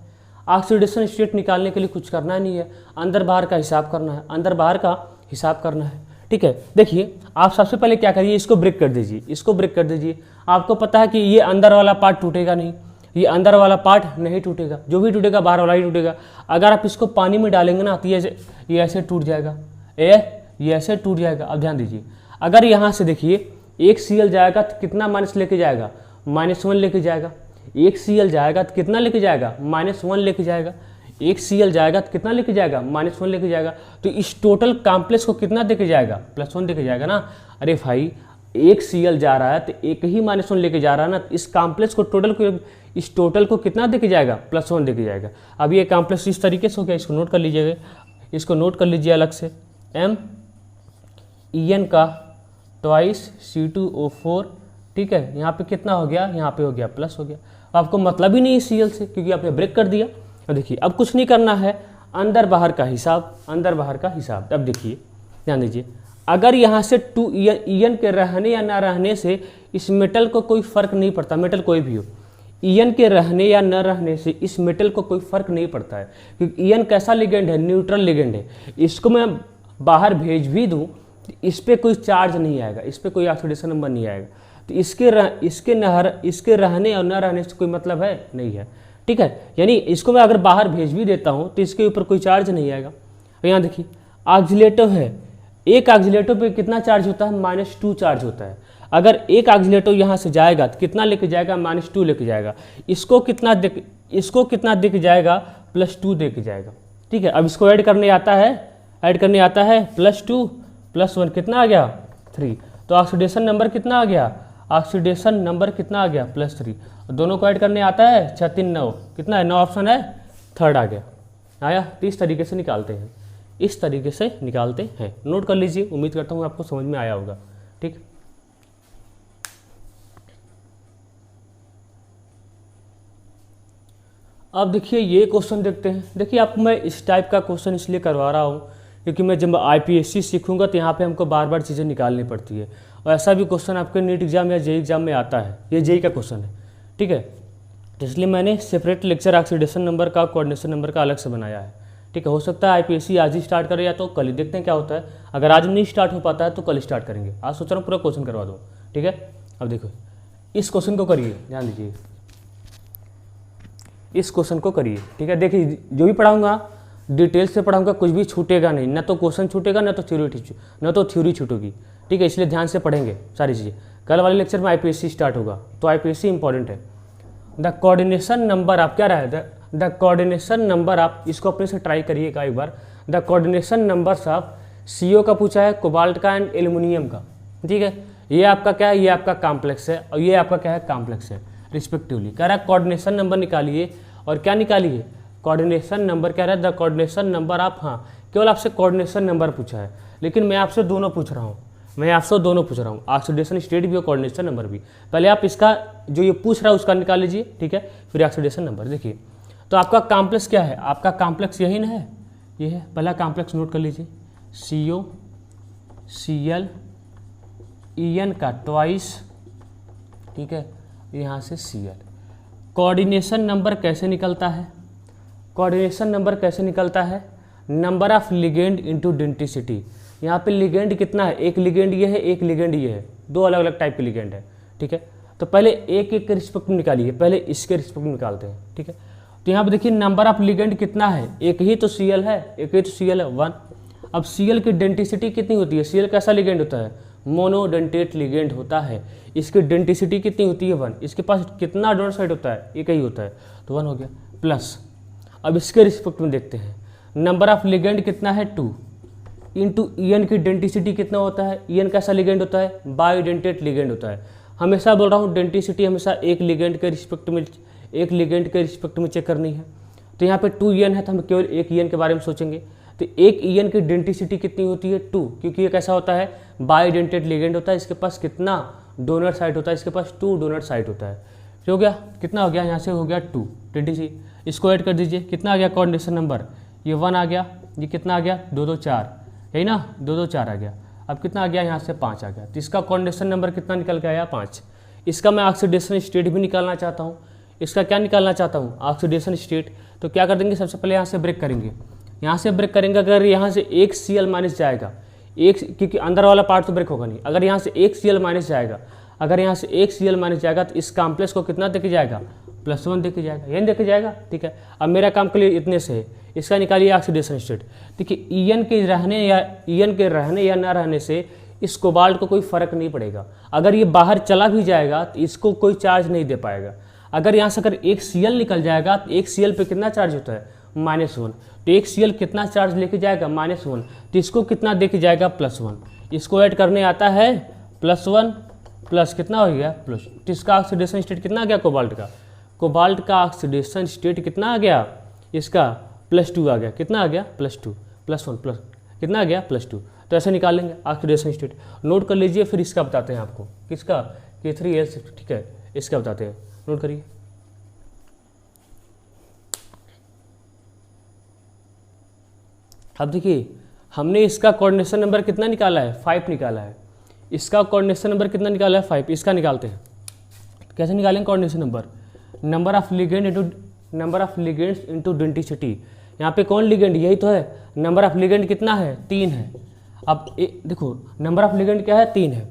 ऑक्सीडेशन स्टेट निकालने के लिए कुछ करना नहीं है, अंदर बाहर का हिसाब करना है, अंदर बाहर का हिसाब करना है, ठीक है। देखिए आप सबसे पहले क्या करिए, इसको ब्रेक कर दीजिए, इसको ब्रेक कर दीजिए। आपको पता है कि ये अंदर वाला पार्ट टूटेगा नहीं, ये अंदर वाला पार्ट नहीं टूटेगा, जो भी टूटेगा बाहर वाला ही टूटेगा। अगर आप इसको पानी में डालेंगे ना तो ये ऐसे टूट जाएगा, ये ऐसे टूट जाएगा। अब ध्यान दीजिए, अगर यहाँ से देखिए एक Cl जाएगा तो कितना माइनस लेके जाएगा, -1 लेके जाएगा। एक Cl जाएगा तो कितना लेके जाएगा, -1 लेके जाएगा। एक Cl जाएगा तो कितना लेके जाएगा, -1 लेके जाएगा। तो इस टोटल कॉम्प्लेक्स को कितना देके जाएगा, +1 देके जाएगा ना। अरे भाई एक Cl जा रहा है तो एक ही -1 लेके जा रहा है ना, इस कॉम्प्लेक्स को इस टोटल को कितना देके जाएगा, +1 देके जाएगा। अब ये कॉम्प्लेक्स इस तरीके से हो गया, इसको नोट कर लीजिएगा, इसको नोट कर लीजिए अलग से। MEn का ट्वाइस C2O4, ठीक है। यहाँ पे कितना हो गया, यहाँ पे हो गया प्लस हो गया। आपको मतलब ही नहीं है Cl से, क्योंकि आपने ब्रेक कर दिया। अब देखिए अब कुछ नहीं करना है, अंदर बाहर का हिसाब, अंदर बाहर का हिसाब। अब देखिए ध्यान दीजिए, अगर यहाँ से 2 En के रहने या ना रहने से इस मेटल को कोई फर्क नहीं पड़ता, मेटल कोई भी हो, En के रहने या न रहने से इस मेटल को कोई फर्क नहीं पड़ता है, क्योंकि En कैसा लिगेंड है, न्यूट्रल लिगेंड है। इसको मैं बाहर भेज भी दूँ, इस पर कोई चार्ज नहीं आएगा, इस पर कोई ऑक्सीडेशन नंबर नहीं आएगा। तो इसके रहने और न रहने से कोई मतलब है नहीं है, ठीक है। यानी इसको मैं अगर बाहर भेज भी देता हूँ तो इसके ऊपर कोई चार्ज नहीं आएगा। यहाँ देखिए ऑक्सीलेटो है, एक ऑक्सीलेटो पे कितना चार्ज होता है, -2 चार्ज होता है। अगर एक ऑक्सीलेटो यहाँ से जाएगा तो कितना लेके जाएगा, -2 लेके जाएगा। इसको कितना देके जाएगा, +2 देके जाएगा, ठीक है। अब इसको ऐड करने आता है, +2 +1 कितना आ गया 3। तो ऑक्सीडेशन नंबर कितना आ गया, ऑक्सीडेशन नंबर कितना आ गया +3। दोनों को ऐड करने आता है 6 3 9, कितना है 9 ऑप्शन है, थर्ड आ गया, आया। तो इस तरीके से निकालते हैं, इस तरीके से निकालते हैं। नोट कर लीजिए, उम्मीद करता हूँ आपको समझ में आया होगा, ठीक। अब देखिए ये क्वेश्चन देखते हैं। देखिए आपको मैं इस टाइप का क्वेश्चन इसलिए करवा रहा हूँ क्योंकि मैं जब IPSC सीखूंगा तो यहाँ पे हमको बार बार चीज़ें निकालनी पड़ती है, और ऐसा भी क्वेश्चन आपके नीट एग्जाम या जेई एग्जाम में आता है, ये जेई का क्वेश्चन है, ठीक है। तो इसलिए मैंने सेपरेट लेक्चर ऑक्सीडेशन नंबर का, कोऑर्डिनेशन नंबर का अलग से बनाया है, ठीक है। हो सकता है IPSC आज ही स्टार्ट करे या तो कल ही, देखते हैं क्या होता है। अगर आज नहीं स्टार्ट हो पाता है तो कल स्टार्ट करेंगे। आज सोच रहा हूँ पूरा क्वेश्चन करवा दो, ठीक है। अब देखो इस क्वेश्चन को करिए, ध्यान दीजिए, इस क्वेश्चन को करिए, ठीक है। देखिए जो भी पढ़ाऊंगा डिटेल से पढ़ाऊंगा, कुछ भी छूटेगा नहीं, ना तो क्वेश्चन छूटेगा ना तो थ्योरी छूटेगी, ठीक है। इसलिए ध्यान से पढ़ेंगे सारी चीज़ें। कल वाले लेक्चर में IPSC स्टार्ट होगा, तो IPSC इंपॉर्टेंट है। द कोऑर्डिनेशन नंबर आप क्या रहा है, द कोऑर्डिनेशन नंबर, आप इसको अपने से ट्राई करिएगा एक बार। The coordination numbers of CO का पूछा है, कोबाल्ट का एंड एल्युमिनियम का, ठीक है। ये आपका क्या है, ये आपका कॉम्प्लेक्स है और ये आपका क्या है, कॉम्प्लेक्स है रिस्पेक्टिवली। कह रहा है कोऑर्डिनेशन नंबर निकालिए, और क्या निकालिए, कोऑर्डिनेशन नंबर। कह रहा है द कोऑर्डिनेशन नंबर आप, हाँ केवल आपसे कोऑर्डिनेशन नंबर पूछा है, लेकिन मैं आपसे दोनों पूछ रहा हूँ, ऑक्सीडेशन स्टेट भी और कोऑर्डिनेशन नंबर भी। पहले आप इसका जो ये पूछ रहा है उसका निकाल लीजिए, ठीक है, फिर ऑक्सीडेशन नंबर। देखिए तो आपका कॉम्प्लेक्स क्या है, आपका कॉम्प्लेक्स यही ना है, ये है पहला कॉम्प्लेक्स, नोट कर लीजिए, CO Cl En का ट्वाइस, ठीक है, यहाँ से Cl। कोऑर्डिनेशन नंबर कैसे निकलता है, कोऑर्डिनेशन नंबर कैसे निकलता है, number of ligand into density. यहाँ पे लिगेंड कितना है, एक लिगेंड ये है, एक लिगेंड ये है, दो अलग अलग टाइप के लिगेंड है, ठीक है। तो पहले एक एक के रिस्पेक्ट में निकालिए, पहले इसके रिस्पेक्ट में निकालते हैं, ठीक है। तो यहाँ पे देखिए नंबर ऑफ लिगेंड कितना है, एक ही तो Cl है, 1। अब Cl की डेंटिसिटी कितनी होती है? Cl कैसा लिगेंड होता है? मोनोडेंटेट लिगेंड होता है। इसकी डेंटिसिटी कितनी होती है? 1। इसके पास कितना डोनर साइड होता है? एक ही होता है, तो 1 हो गया प्लस। अब इसके रिस्पेक्ट में देखते हैं, नंबर ऑफ लिगेंड कितना है? 2 इंटू ईएन की डेंटिसिटी कितना होता है? ईएन कैसा लिगेंड होता है? बायोडेंटेट लिगेंड होता है। हमेशा बोल रहा हूँ डेंटिसिटी हमेशा एक लिगेंड के रिस्पेक्ट में चेक करनी है। तो यहाँ पे 2 ईएन है तो हम केवल एक ईएन के बारे में सोचेंगे। तो एक ईएन की डेंटिसिटी कितनी होती है? 2, क्योंकि ये कैसा होता है? बायोडेंटेट लिगेंड होता है। इसके पास कितना डोनर साइट होता है? इसके पास 2 डोनर साइट होता है। तो हो गया, कितना हो गया? यहाँ से हो गया 2 डेंटिसिटी। इसको ऐड कर दीजिए, कितना आ गया कोऑर्डिनेशन नंबर? ये 1 आ गया। ये कितना आ गया? 2 2 4, यही ना, 2 2 4 आ गया। अब कितना आ गया? यहाँ से 5 आ गया। तो इसका कोऑर्डिनेशन नंबर कितना निकल के आया? 5। इसका मैं ऑक्सीडेशन स्टेट भी निकालना चाहता हूँ। इसका क्या निकालना चाहता हूँ? Oxidation state. तो क्या कर देंगे? सबसे पहले यहाँ से ब्रेक करेंगे। यहाँ से ब्रेक करेंगे, अगर यहाँ से एक Cl माइनस जाएगा, क्योंकि अंदर वाला पार्ट तो ब्रेक होगा नहीं। अगर यहाँ से एक Cl माइनस जाएगा, तो इस कॉम्प्लेक्स को कितना देके जाएगा? +1 देके जाएगा, यही देके जाएगा। ठीक है, अब मेरा काम के लिए इतने से है। इसका निकालिए ऑक्सीडेशन स्टेट। देखिए ईएन के रहने या ना रहने से इस कोबाल्ट को कोई फर्क नहीं पड़ेगा। अगर ये बाहर चला भी जाएगा तो इसको कोई चार्ज नहीं दे पाएगा। अगर यहाँ से अगर एक Cl निकल जाएगा तो एक Cl पे कितना चार्ज होता है? -1। तो एक Cl कितना चार्ज लेके जाएगा? -1। तो इसको कितना देके जाएगा? +1। इसको ऐड करने आता है +1 प्लस कितना हो गया? प्लस। तो इसका ऑक्सीडेशन स्टेट कितना आ गया? कोबाल्ट का ऑक्सीडेशन स्टेट कितना आ गया? इसका +2 आ गया। कितना आ गया? +2 +1 प्लस कितना आ गया? +2। तो ऐसे निकालेंगे ऑक्सीडेशन स्टेट। नोट कर लीजिए, फिर इसका बताते हैं आपको। किसका? K3L6। ठीक है, इसका बताते हैं, नोट करिए। अब देखिए हमने इसका कोऑर्डिनेशन नंबर कितना निकाला है? 5 निकाला है। इसका कोऑर्डिनेशन नंबर कितना निकाला है? 5। इसका निकालते हैं। कैसे निकालेंगे coordination number? Number of ligands into denticity. यहाँ पे कौन लिगेंड? यही तो है। नंबर ऑफ लिगेंड कितना है? 3 है। अब देखो नंबर ऑफ लिगेंड क्या है? 3 है।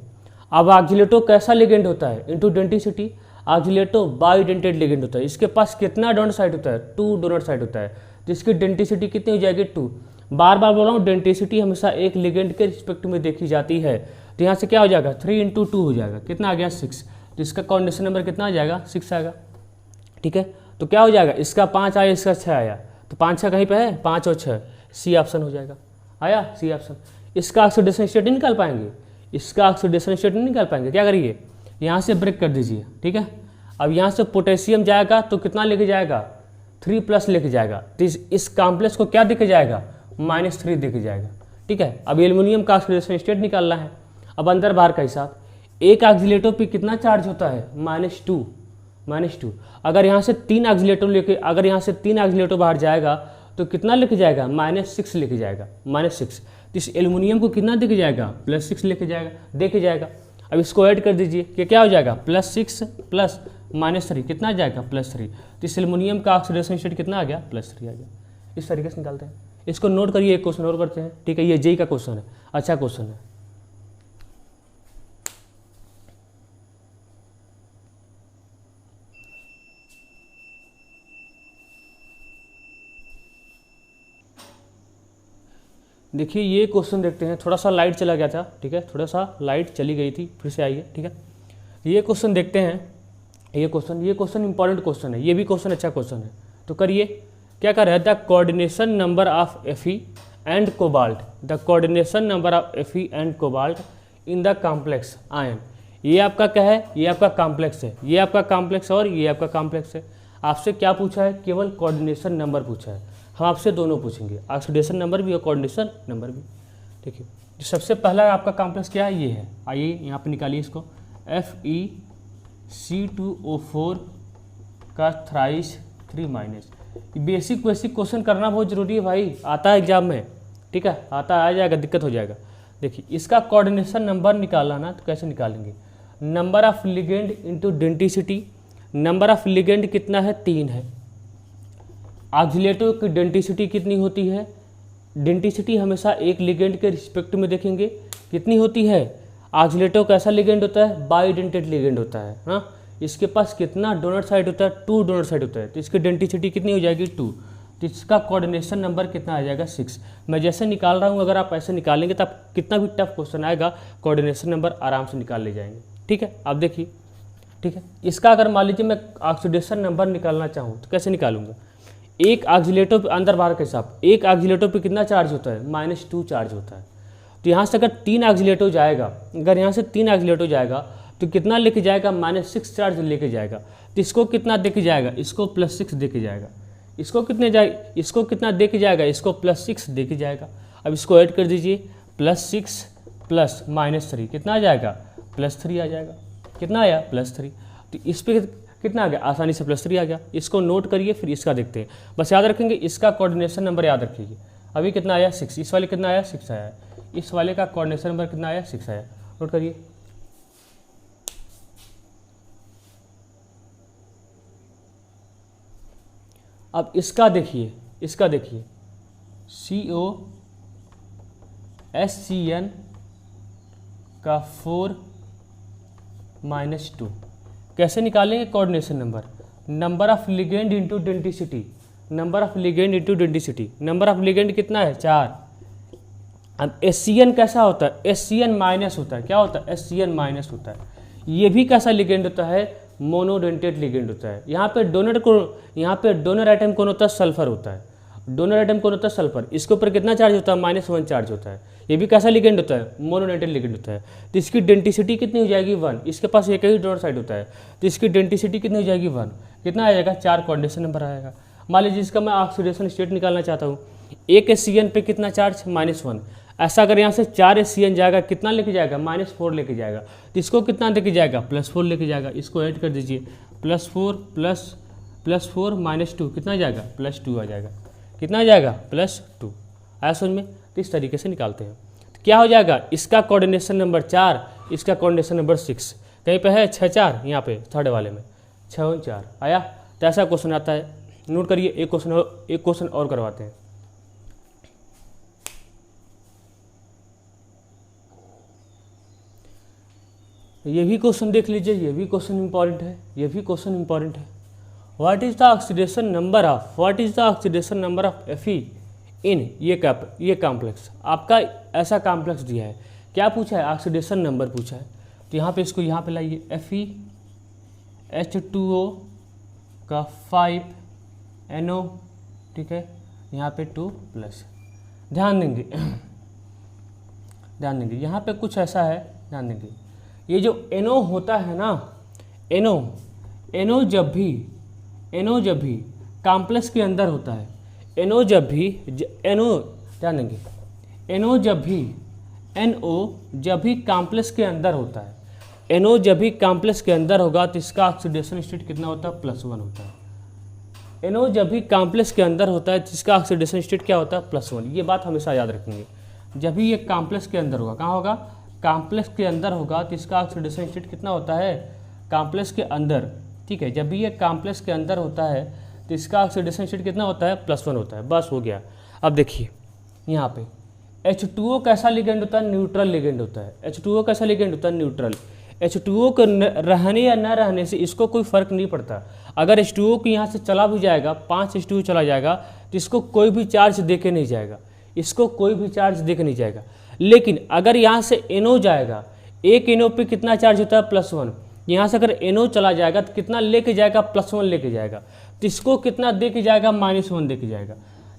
अब ऑक्सीलेटो कैसा लिगेंड होता है? Into denticity. Oxalato bidentate ligand होता है। इसके पास कितना डोनर साइट होता है? 2 डोनर साइट होता है। जिसकी डेंटिसिटी कितनी हो जाएगी? 2। बार बार बोल रहा हूँ डेंटिसिटी हमेशा एक लिगेंड के रिस्पेक्ट में देखी जाती है। तो यहाँ से क्या हो जाएगा? 3 × 2 हो जाएगा। कितना आ गया? 6। तो इसका कोऑर्डिनेशन नंबर कितना आ जाएगा? 6 आएगा। ठीक है, तो क्या हो जाएगा? इसका 5 आया, इसका 6 आया। तो 5 6 कहीं पे है? 5 और 6, सी ऑप्शन हो जाएगा। आया सी ऑप्शन। इसका ऑक्सीडेशन स्टेट नहीं निकाल पाएंगे। क्या करिए? यहाँ से ब्रेक कर दीजिए। ठीक है, अब यहाँ से पोटेशियम जाएगा तो कितना लेके जाएगा? 3+ लेके जाएगा। तो इस कॉम्प्लेक्स को क्या देके जाएगा? -3 देके जाएगा। ठीक है, अब एल्युमिनियम का ऑक्सीडेशन स्टेट निकालना है। अब अंदर बाहर का हिसाब, एक ऑक्सीलेटो पे कितना चार्ज होता है? -2। अगर यहाँ से 3 ऑक्सीलेटो बाहर जाएगा तो कितना लेके जाएगा? -6 लेके जाएगा। -6। तो इस एल्युमिनियम को कितना देके जाएगा? +6 लेके जाएगा। अब इसको ऐड कर दीजिए कि क्या हो जाएगा? +6 प्लस -3 कितना आ जाएगा? +3। तो इस एल्युमिनियम का ऑक्सीडेशन स्टेट कितना आ गया? +3 आ गया। इस तरीके से निकालते हैं। इसको नोट करिए, एक क्वेश्चन और करते हैं। ठीक है, ये जेई का क्वेश्चन है, अच्छा क्वेश्चन है। देखिए ये क्वेश्चन देखते हैं। थोड़ा सा लाइट चला गया था। ठीक है, थोड़ा सा लाइट चली गई थी, फिर से आई है। ठीक है, ये क्वेश्चन देखते हैं। ये क्वेश्चन इंपॉर्टेंट क्वेश्चन है। ये भी क्वेश्चन अच्छा क्वेश्चन है। तो करिए, क्या कर रहा है? The coordination number of Fe and cobalt in the complex ion. ये आपका क्या है? ये आपका कॉम्प्लेक्स है। ये आपका कॉम्प्लेक्स और ये आपका कॉम्प्लेक्स है। आपसे क्या पूछा है? केवल कोऑर्डिनेशन नंबर पूछा है। हम आपसे दोनों पूछेंगे, ऑक्सीडेशन नंबर भी और कोऑर्डिनेशन नंबर भी। देखिए सबसे पहला आपका कॉम्प्लेक्स क्या है? ये है। आइए यहाँ पे निकालिए इसको। FeC2O4 का थ्राइस 3-। बेसिक क्वेश्चन करना बहुत जरूरी है भाई, आता है एग्जाम में। ठीक है, आता आ जाएगा, दिक्कत हो जाएगा। देखिए इसका कोऑर्डिनेशन नंबर निकालना ना, तो कैसे निकालेंगे? Number of ligand into denticity. Number of ligand कितना है? 3 है। ऑक्सीलेटो की डेंटिसिटी कितनी होती है? डेंटिसिटी हमेशा एक लिगेंड के रिस्पेक्ट में देखेंगे। कितनी होती है? ऑक्सीलेटो कैसा लिगेंड होता है? बायोडेंटेट लिगेंड होता है। हाँ, इसके पास कितना डोनर साइड होता है? 2 डोनर साइड होता है। तो इसकी डेंटिसिटी कितनी हो जाएगी? 2। तो इसका कोऑर्डिनेशन नंबर कितना आ जाएगा 6। मैं जैसे निकाल रहा हूँ, अगर आप ऐसे निकालेंगे तो आप कितना भी टफ क्वेश्चन आएगा कोऑर्डिनेशन नंबर आराम से निकाल ले जाएंगे। ठीक है, आप देखिए। ठीक है, इसका अगर मान लीजिए मैं ऑक्सीडेशन नंबर निकालना चाहूँ तो कैसे निकालूंगा? एक ऑक्सीलेटर पे अंदर बाहर के हिसाब, एक ऑक्सीलेटर पे कितना चार्ज होता है? -2 चार्ज होता है। तो यहाँ से अगर 3 ऑक्सीलेटर जाएगा, अगर यहाँ से 3 ऑक्सीलेटर जाएगा तो कितना लेके जाएगा? -6 चार्ज लेके जाएगा। तो इसको कितना दे के जाएगा? इसको +6 दे के जाएगा। इसको कितने जाए, इसको कितना दे के जाएगा? इसको +6 दे के जाएगा। अब इसको ऐड कर दीजिए, +6 प्लस -3 कितना आ जाएगा? +3 आ जाएगा। कितना आया? +3। तो इस पे कितना आ गया? आसानी से +3 आ गया। इसको नोट करिए, फिर इसका देखते हैं। बस याद रखेंगे, इसका कोऑर्डिनेशन नंबर याद रखिए। अभी कितना आया? 6। इस वाले कितना आया? 6 आया। इस वाले का कोऑर्डिनेशन नंबर कितना आया? 6 आया। नोट करिए। अब इसका देखिए, इसका देखिए, COSCN का 4 -2 कैसे निकालेंगे? Coordination number, number of ligand into denticity, number of ligand into denticity. Number of ligand कितना है? 4। अब SCN कैसा होता है? SCN माइनस होता है। क्या होता है? SCN माइनस होता है। ये भी कैसा लिगेंड होता है? मोनोडेंटेड लिगेंड होता है। यहाँ पे डोनर आइटम कौन होता है? सल्फर होता है। डोनर आइटम कौन होता है? सल्फर। इसके ऊपर कितना चार्ज होता है? -1 चार्ज होता है। ये भी कैसा लिगेंड होता है? मोनोडेंटेड लिगेंड होता है। तो इसकी डेंसिटी कितनी हो जाएगी? 1। इसके पास एक ही डोनर साइड होता है, तो इसकी डेंसिटी कितनी हो जाएगी? 1। कितना आ जाएगा? 4 कोऑर्डिनेशन नंबर आएगा। मान लीजिए इसका मैं ऑक्सीडेशन स्टेट निकालना चाहता हूँ। एक SCN पे कितना चार्ज? -1। ऐसा अगर यहाँ से 4 SCN जाएगा, कितना लेके जाएगा? -4 लेके जाएगा। तो इसको कितना लेके जाएगा? +4 लेके जाएगा। इसको ऐड कर दीजिए, +4 -2 कितना आ जाएगा? +2 आ जाएगा। कितना आ जाएगा? +2। आया समझ में? तो इस तरीके से निकालते हैं। तो क्या हो जाएगा? इसका कोऑर्डिनेशन नंबर 4, इसका कोऑर्डिनेशन नंबर 6। कहीं पे है 6-4, यहाँ पे थर्ड वाले में 6-4 आया। तो ऐसा क्वेश्चन आता है। नोट करिए। एक क्वेश्चन और करवाते हैं। ये भी क्वेश्चन देख लीजिए, ये भी क्वेश्चन इंपॉर्टेंट है, ये भी क्वेश्चन इंपॉर्टेंट है। What is the oxidation number of Fe इन ये कॉम्प्लेक्स? आपका ऐसा कॉम्प्लेक्स दिया है, क्या पूछा है? ऑक्सीडेशन नंबर पूछा है। तो यहाँ पे इसको यहाँ पे लाइए, FeH2O का 5NO, ठीक है, यहाँ पे 2+। ध्यान देंगे यहाँ पे कुछ ऐसा है, ध्यान देंगे। ये जो NO होता है ना, NO जब भी कॉम्प्लेक्स के अंदर होता है, NO जब भी कॉम्प्लेक्स के अंदर होता है, NO जब भी कॉम्प्लेक्स के अंदर होगा तो इसका ऑक्सीडेशन स्टेट कितना होता है? +1 होता है। NO जब भी कॉम्प्लेक्स के अंदर होता है तो इसका ऑक्सीडेशन स्टेट क्या होता है? +1। ये बात हमेशा याद रखेंगे। जब भी ये कॉम्प्लेक्स के अंदर होगा, कहाँ होगा? कॉम्प्लेक्स के अंदर होगा तो इसका ऑक्सीडेशन स्टेट कितना होता है? कॉम्प्लेक्स के अंदर, ठीक है। जब भी ये कॉम्प्लेक्स के अंदर होता है तो इसका ऑक्सीडेशन स्टेट कितना होता है? +1 होता है। बस हो गया। अब देखिए यहाँ पे H2O कैसा लिगेंड होता है? न्यूट्रल लिगेंड होता है। H2O कैसा लिगेंड होता है? न्यूट्रल। H2O को रहने या न रहने से इसको कोई फर्क नहीं पड़ता। अगर H2O को यहाँ से चला भी जाएगा, 5 H2O चला जाएगा तो इसको कोई भी चार्ज देके नहीं जाएगा, लेकिन अगर यहाँ से NO जाएगा, एक NO पे कितना चार्ज होता है? +1। यहाँ से अगर NO चला जाएगा तो कितना लेके जाएगा? +1 लेके जाएगा। तो इसको कितना दे के जाएगा? -1 दे के जाएगा।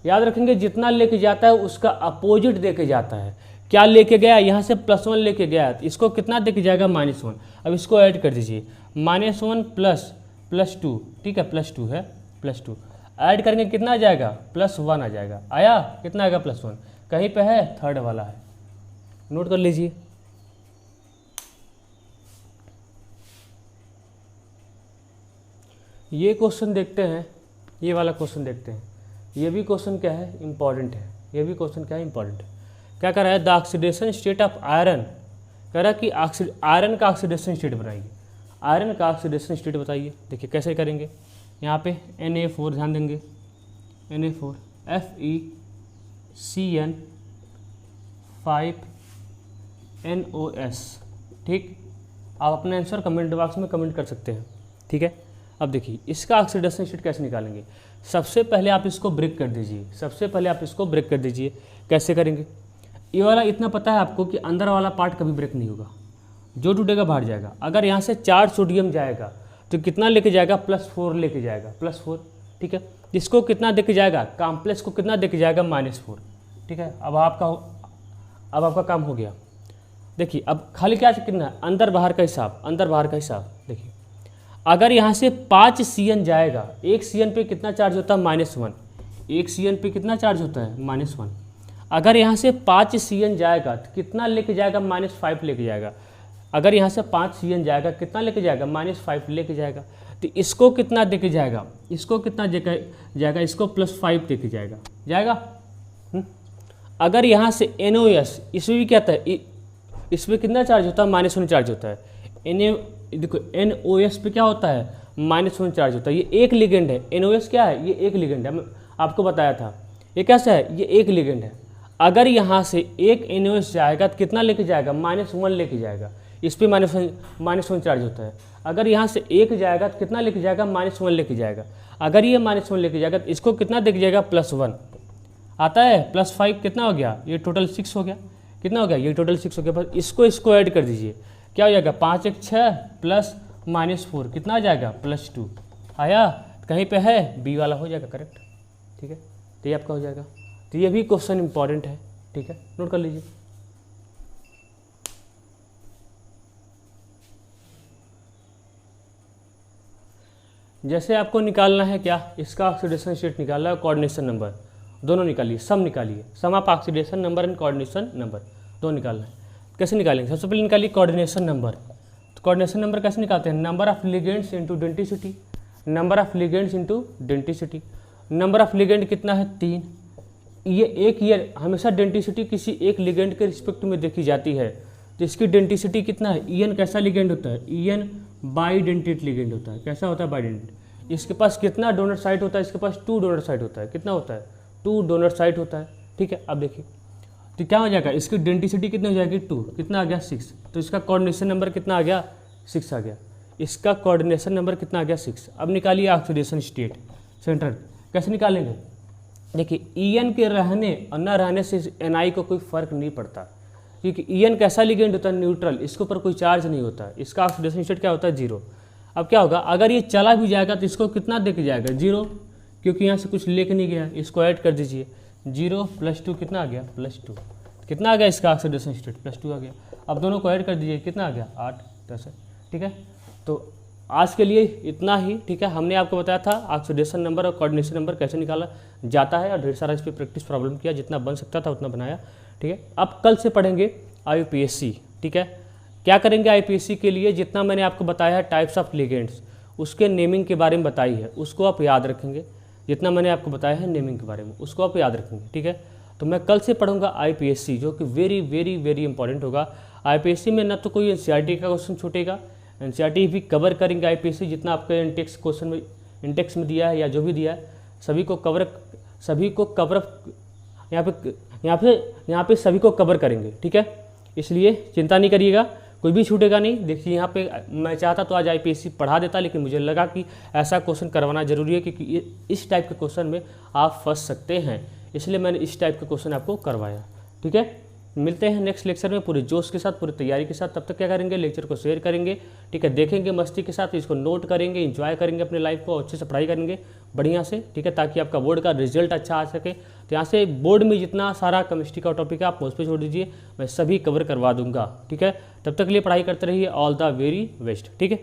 याद रखेंगे, जितना लेके जाता है उसका अपोजिट दे के जाता है। क्या लेके गया? यहाँ से +1 लेके गया, तो इसको कितना दे के जाएगा? -1। अब इसको ऐड कर दीजिए, -1 +2, ठीक है, +2 है, +2 ऐड करेंगे कितना आ जाएगा? +1 आ जाएगा। आया? कितना आएगा? +1। कहीं पे है? थर्ड वाला है, नोट कर लीजिए। ये क्वेश्चन देखते हैं, ये वाला क्वेश्चन देखते हैं। ये भी क्वेश्चन क्या है? इंपॉर्टेंट है। ये भी क्वेश्चन क्या है? इंपॉर्टेंट है। क्या कर रहा है? The oxidation state of iron, कह रहा है कि आयरन का ऑक्सीडेशन स्टेट बनाइए। आयरन का ऑक्सीडेशन स्टेट बताइए। देखिए कैसे करेंगे। यहाँ पे Na4, ध्यान देंगे, Na4 FeCN 5NOS, ठीक। आप अपना आंसर कमेंट बॉक्स में कमेंट कर सकते हैं, ठीक है। अब देखिए इसका ऑक्सीडेशन स्टेट कैसे निकालेंगे। सबसे पहले आप इसको ब्रेक कर दीजिए। कैसे करेंगे, ये वाला इतना पता है आपको कि अंदर वाला पार्ट कभी ब्रेक नहीं होगा, जो टूटेगा बाहर जाएगा। अगर यहाँ से 4 सोडियम जाएगा तो कितना लेके जाएगा, +4 लेके जाएगा, +4, ठीक है। इसको कितना देके जाएगा, कॉम्प्लेक्स को कितना देके जाएगा, -4, ठीक है। अब आपका काम हो गया। देखिए अब खाली क्या कितना है, अंदर बाहर का हिसाब। देखिए अगर यहाँ से 5 CN जाएगा, 1 CN पे कितना चार्ज होता है, -1, 1 CN पे कितना चार्ज होता है, -1। अगर यहाँ से 5 CN जाएगा तो कितना लेके जाएगा, -5 लेके जाएगा। अगर यहाँ से 5 CN जाएगा कितना लेके जाएगा, -5 लेके जाएगा। तो इसको कितना देके जाएगा, इसको +5 देके जाएगा। अगर यहाँ से NOS, इसमें भी क्या होता है, इसमें कितना चार्ज होता है, -1 चार्ज होता है। देखो NOS पे क्या होता है, -1 चार्ज होता है। ये एक लिगेंड है, NOS क्या है, ये एक लिगेंड है, मैं आपको बताया था। ये कैसा है, ये एक लिगेंड है। अगर यहाँ से एक NOS जाएगा तो कितना लेके जाएगा, -1 लेके जाएगा। इस पर -1 चार्ज होता है। अगर यहाँ से 1 जाएगा तो कितना लेके जाएगा, -1 लेके जाएगा। अगर ये -1 लेके जाएगा तो इसको कितना देके जाएगा, +1 आता है, +5 कितना हो गया, ये टोटल 6 हो गया। कितना हो गया, ये टोटल 6 हो गया। बस इसको ऐड कर दीजिए, क्या हो जाएगा, 5 1 6 प्लस -4 कितना आ जाएगा, +2 आया। कहीं पे है, बी वाला हो जाएगा करेक्ट, ठीक है। तो ये आपका हो जाएगा। तो ये भी क्वेश्चन इंपॉर्टेंट है, ठीक है, नोट कर लीजिए। जैसे आपको निकालना है क्या, इसका ऑक्सीडेशन स्टेट निकालना है, कोऑर्डिनेशन नंबर दोनों निकालिए, सम निकालिए, sum of oxidation number and coordination number दोनों निकालना है। कैसे निकालेंगे, सबसे पहले निकालिए कोऑर्डिनेशन नंबर। तो कोऑर्डिनेशन नंबर कैसे निकालते हैं, number of ligands into denticity. Number of ligand कितना है, 3। ये एक ईयर हमेशा डेंसिटी किसी एक लिगेंड के रिस्पेक्ट में देखी जाती है। तो इसकी डेंसिटी कितना है, EN कैसा लिगेंड होता है, EN बाइडेंटेट लिगेंड होता है। कैसा होता है, बाइडेंटेट। इसके पास कितना डोनर साइट होता है, इसके पास 2 डोनर साइट होता है। कितना होता है, 2 डोनर साइट होता है, ठीक है। अब देखिए तो क्या हो जाएगा, इसकी डेंसिटी कितनी हो जाएगी, 2, कितना आ गया, 6। तो इसका कोऑर्डिनेशन नंबर कितना आ गया, 6 आ गया। इसका कोऑर्डिनेशन नंबर कितना आ गया, 6। अब निकालिए ऑक्सीडेशन स्टेट सेंटर। कैसे निकालेंगे, देखिए EN के रहने और न रहने से NI को कोई फर्क नहीं पड़ता, क्योंकि EN कैसा लिगेंड होता है, न्यूट्रल, इसके ऊपर कोई चार्ज नहीं होता है। इसका ऑक्सीडेशन स्टेट क्या होता है, 0। अब क्या होगा, अगर ये चला भी जाएगा तो इसको कितना देके जाएगा, 0, क्योंकि यहाँ से कुछ लेके नहीं गया। इसको ऐड कर दीजिए, 0 + 2 कितना आ गया, +2। कितना आ गया इसका ऑक्सीडेशन स्टेट, +2 आ गया। अब दोनों को ऐड कर दीजिए, कितना आ गया, 8 10, ठीक है। तो आज के लिए इतना ही, ठीक है। हमने आपको बताया था ऑक्सीडेशन नंबर और कोऑर्डिनेशन नंबर कैसे निकाला जाता है, और ढेर सारा इस पर प्रैक्टिस प्रॉब्लम किया, जितना बन सकता था उतना बनाया, ठीक है। अब कल से पढ़ेंगे IUPAC, ठीक है। क्या करेंगे IUPAC के लिए, जितना मैंने आपको बताया है टाइप्स ऑफ लिगेंड्स, उसके नेमिंग के बारे में बताई है, उसको आप याद रखेंगे। जितना मैंने आपको बताया है नेमिंग के बारे में, उसको आप याद रखेंगे, ठीक है। तो मैं कल से पढ़ूंगा IUPAC, जो कि वेरी वेरी वेरी इंपॉर्टेंट होगा। IUPAC में ना तो कोई NCERT का क्वेश्चन छूटेगा, NCERT भी कवर करेंगे IUPAC, जितना आपके इंटेक्स में दिया है या जो भी दिया है, सभी को कवर यहाँ पे सभी को कवर करेंगे, ठीक है। इसलिए चिंता नहीं करिएगा, कोई भी छूटेगा नहीं। देखिए यहाँ पे मैं चाहता तो आज IUPAC पढ़ा देता, लेकिन मुझे लगा कि ऐसा क्वेश्चन करवाना जरूरी है, क्योंकि इस टाइप के क्वेश्चन में आप फंस सकते हैं, इसलिए मैंने इस टाइप के क्वेश्चन आपको करवाया, ठीक है। मिलते हैं नेक्स्ट लेक्चर में पूरे जोश के साथ, पूरी तैयारी के साथ। तब तक क्या करेंगे, लेक्चर को शेयर करेंगे, ठीक है, देखेंगे मस्ती के साथ, इसको नोट करेंगे, एंजॉय करेंगे अपने लाइफ को, अच्छे से पढ़ाई करेंगे बढ़िया से, ठीक है, ताकि आपका बोर्ड का रिजल्ट अच्छा आ सके। तो यहाँ से बोर्ड में जितना सारा केमिस्ट्री का टॉपिक है आप मुझ पर छोड़ दीजिए, मैं सभी कवर करवा दूंगा, ठीक है। तब तक के लिए पढ़ाई करते रहिए, ऑल द वेरी बेस्ट, ठीक है।